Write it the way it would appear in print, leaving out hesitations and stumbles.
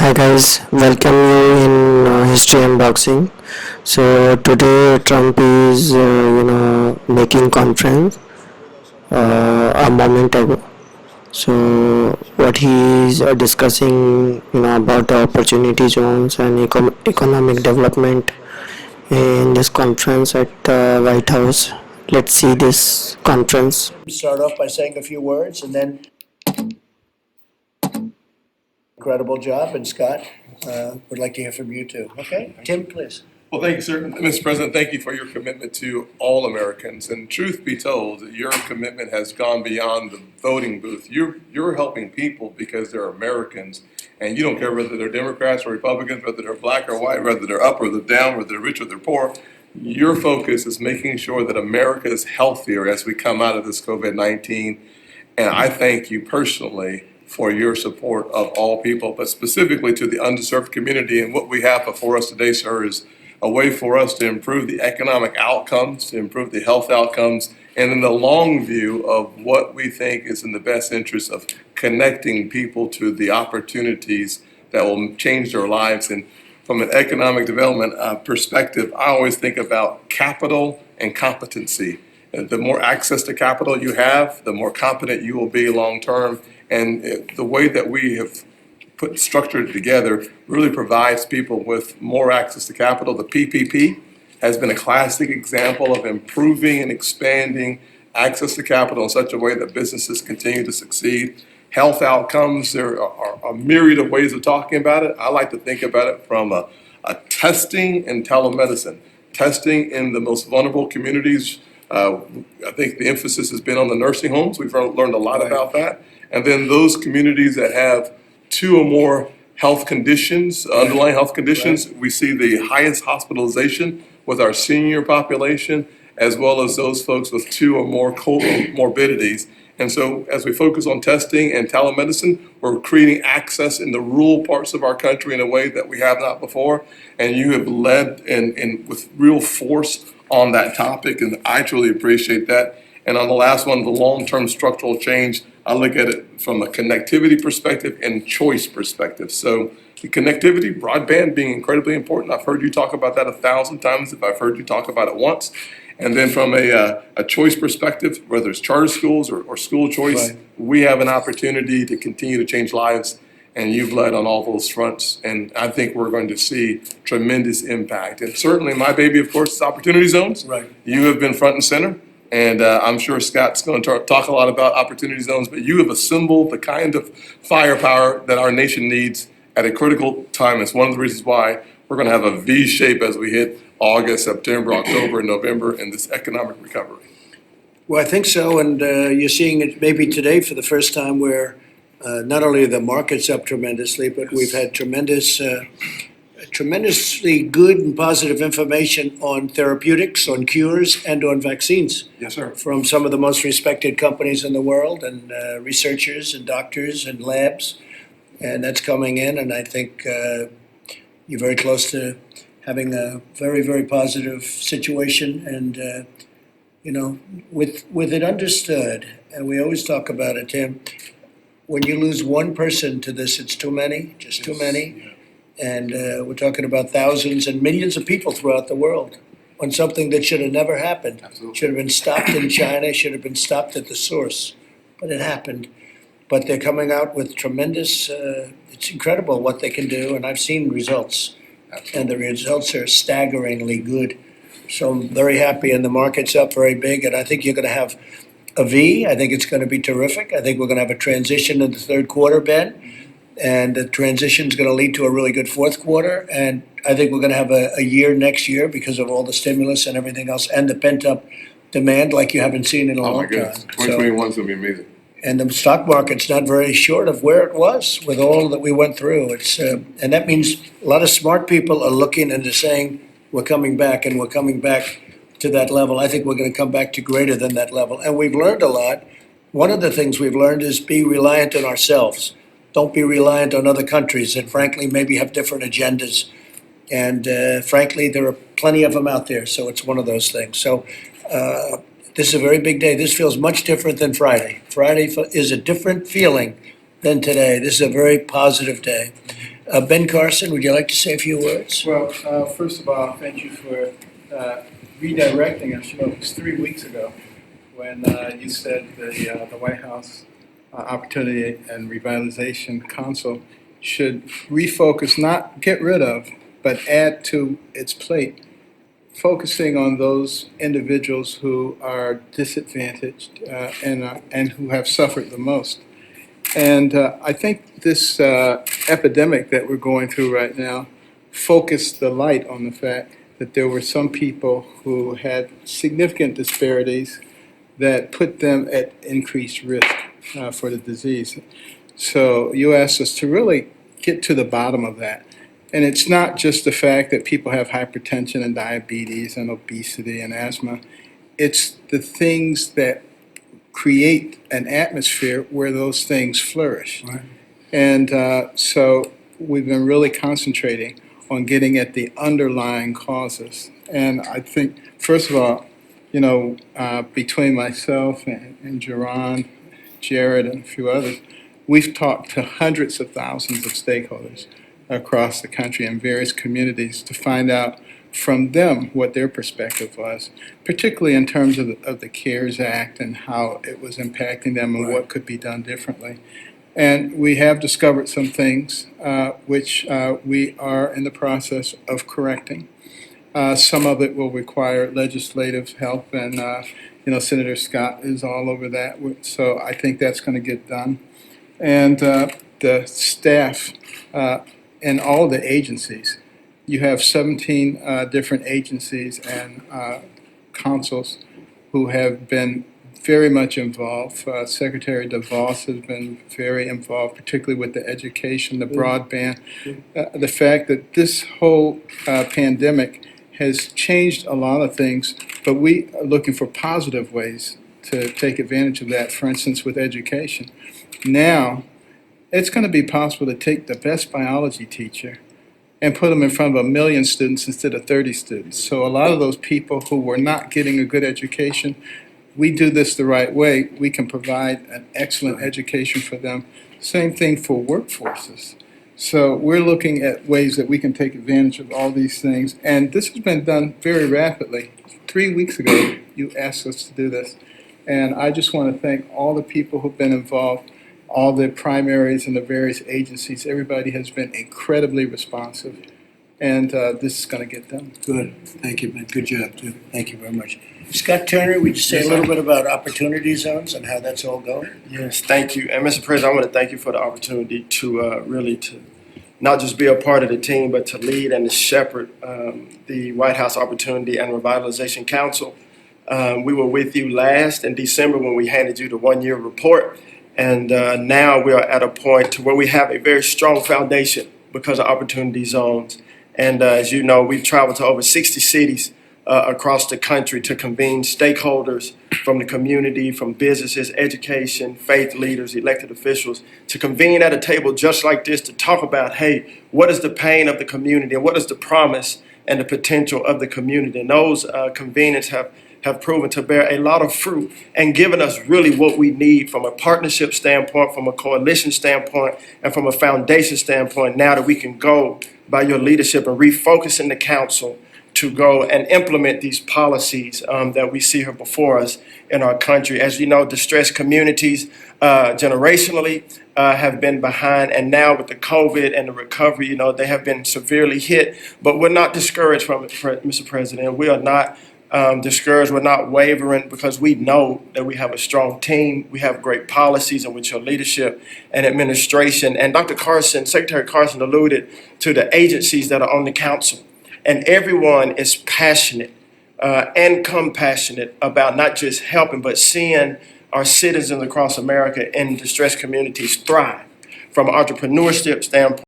Hi guys, welcome you in History Unboxing. So today Trump is making conference a moment ago. So what he is discussing about the opportunity zones and economic development in this conference at the White House. Let's see this conference. Start off by saying a few words and then incredible job. And Scott, would like to hear from you too. Okay, Tim, please. Well, thank you, sir. Mr. President, thank you for your commitment to all Americans. And truth be told, your commitment has gone beyond the voting booth. You're helping people because they're Americans, and you don't care whether they're Democrats or Republicans, whether they're black or white, whether they're up or they're down, whether they're rich or they're poor. Your focus is making sure that America is healthier as we come out of this COVID-19. And I thank you personally for your support of all people, but specifically to the underserved community. And what we have before us today, sir, is a way for us to improve the economic outcomes, to improve the health outcomes, and in the long view of what we think is in the best interest of connecting people to the opportunities that will change their lives. And from an economic development perspective, I always think about capital and competency. And the more access to capital you have, the more competent you will be long term. And the way that we have put structured together really provides people with more access to capital. The PPP has been a classic example of improving and expanding access to capital in such a way that businesses continue to succeed. Health outcomes, there are a myriad of ways of talking about it. I like to think about it from a testing and telemedicine. Testing in the most vulnerable communities. I think the emphasis has been on the nursing homes. We've learned a lot about that. And then those communities that have two or more health conditions, underlying health conditions, we see the highest hospitalization with our senior population, as well as those folks with two or more comorbidities. And so as we focus on testing and telemedicine, we're creating access in the rural parts of our country in a way that we have not before. And you have led in with real force on that topic, and I truly appreciate that. And on the last one, the long-term structural change, I look at it from a connectivity perspective and choice perspective. So the connectivity, broadband being incredibly important. I've heard you talk about that 1,000 times if I've heard you talk about it once. And then from a choice perspective, whether it's charter schools or school choice, we have an opportunity to continue to change lives, and you've led on all those fronts. And I think we're going to see tremendous impact. And certainly my baby, of course, is opportunity zones. Right. You have been front and center. And I'm sure Scott's going to talk a lot about opportunity zones, but you have assembled the kind of firepower that our nation needs at a critical time. It's one of the reasons why we're going to have a V shape as we hit August, September, October, and November in this economic recovery. Well, I think so, and you're seeing it maybe today for the first time where not only are the markets up tremendously, but we've had tremendously good and positive information on therapeutics, on cures, and on vaccines. Yes, sir. From some of the most respected companies in the world and researchers and doctors and labs. And that's coming in, and I think you're very close to having a very, very positive situation. And, with it understood, and we always talk about it, Tim, when you lose one person to this, it's too many, just too many. Yeah. And we're talking about thousands and millions of people throughout the world on something that should have never happened. Absolutely. Should have been stopped in China, should have been stopped at the source, but it happened. But they're coming out with tremendous, it's incredible what they can do, and I've seen results. Absolutely. And the results are staggeringly good. So I'm very happy, and the market's up very big, and I think you're going to have a V. I think it's going to be terrific. I think we're going to have a transition in the third quarter, Ben. And the transition is going to lead to a really good fourth quarter. And I think we're going to have a year next year because of all the stimulus and everything else and the pent-up demand like you haven't seen in a Oh, my long goodness. time. 2021 is going to be amazing. And the stock market's not very short of where it was with all that we went through. It's and that means a lot of smart people are looking and they're saying, we're coming back, and we're coming back to that level. I think we're going to come back to greater than that level. And we've learned a lot. One of the things we've learned is be reliant on ourselves. Don't be reliant on other countries that frankly maybe have different agendas. And frankly, there are plenty of them out there. So it's one of those things. So this is a very big day. This feels much different than Friday. Friday is a different feeling than today. This is a very positive day. Ben Carson, would you like to say a few words? Well, first of all, thank you for redirecting us. You know, it was 3 weeks ago when you said the White House Opportunity and Revitalization Council should refocus, not get rid of, but add to its plate, focusing on those individuals who are disadvantaged and who have suffered the most. And I think this epidemic that we're going through right now focused the light on the fact that there were some people who had significant disparities that put them at increased risk for the disease. So you asked us to really get to the bottom of that. And it's not just the fact that people have hypertension and diabetes and obesity and asthma. It's the things that create an atmosphere where those things flourish. Right. And so we've been really concentrating on getting at the underlying causes. And I think, first of all, you know, between myself and Jerron, Jared, and a few others, we've talked to hundreds of thousands of stakeholders across the country and various communities to find out from them what their perspective was, particularly in terms of the CARES Act and how it was impacting them and what could be done differently. And we have discovered some things which we are in the process of correcting. Some of it will require legislative help, and you know, Senator Scott is all over that. So I think that's going to get done. And the staff in all the agencies, you have 17 different agencies and councils who have been very much involved. Secretary DeVos has been very involved, particularly with the education, the broadband. The fact that this whole pandemic has changed a lot of things, but we are looking for positive ways to take advantage of that, for instance, with education. Now, it's going to be possible to take the best biology teacher and put them in front of 1 million students instead of 30 students. So a lot of those people who were not getting a good education, we do this the right way, we can provide an excellent education for them. Same thing for workforces. So we're looking at ways that we can take advantage of all these things. And this has been done very rapidly. 3 weeks ago, you asked us to do this. And I just want to thank all the people who've been involved, all the primaries and the various agencies. Everybody has been incredibly responsive. And this is going to get done. Good. Thank you, Ben. Good job, too. Thank you very much. Scott Turner, would you say a little bit about opportunity zones and how that's all going? Yes, thank you. And Mr. President, I want to thank you for the opportunity to really to not just be a part of the team, but to lead and to shepherd the White House Opportunity and Revitalization Council. We were with you last in December when we handed you the one-year report. And now we are at a point to where we have a very strong foundation because of opportunity zones. And as you know, we've traveled to over 60 cities across the country to convene stakeholders from the community, from businesses, education, faith leaders, elected officials, to convene at a table just like this to talk about, hey, what is the pain of the community and what is the promise and the potential of the community? And those convenings have proven to bear a lot of fruit and given us really what we need from a partnership standpoint, from a coalition standpoint, and from a foundation standpoint now that we can go by your leadership and refocusing the council to go and implement these policies that we see here before us in our country. As you know, distressed communities generationally have been behind, and now with the COVID and the recovery, you know, they have been severely hit, but we're not discouraged from it, Mr. President. We are not discouraged. We're not wavering because we know that we have a strong team. We have great policies, and with your leadership and administration. And Dr. Carson, Secretary Carson alluded to the agencies that are on the council. And everyone is passionate and compassionate about not just helping, but seeing our citizens across America in distressed communities thrive from an entrepreneurship standpoint.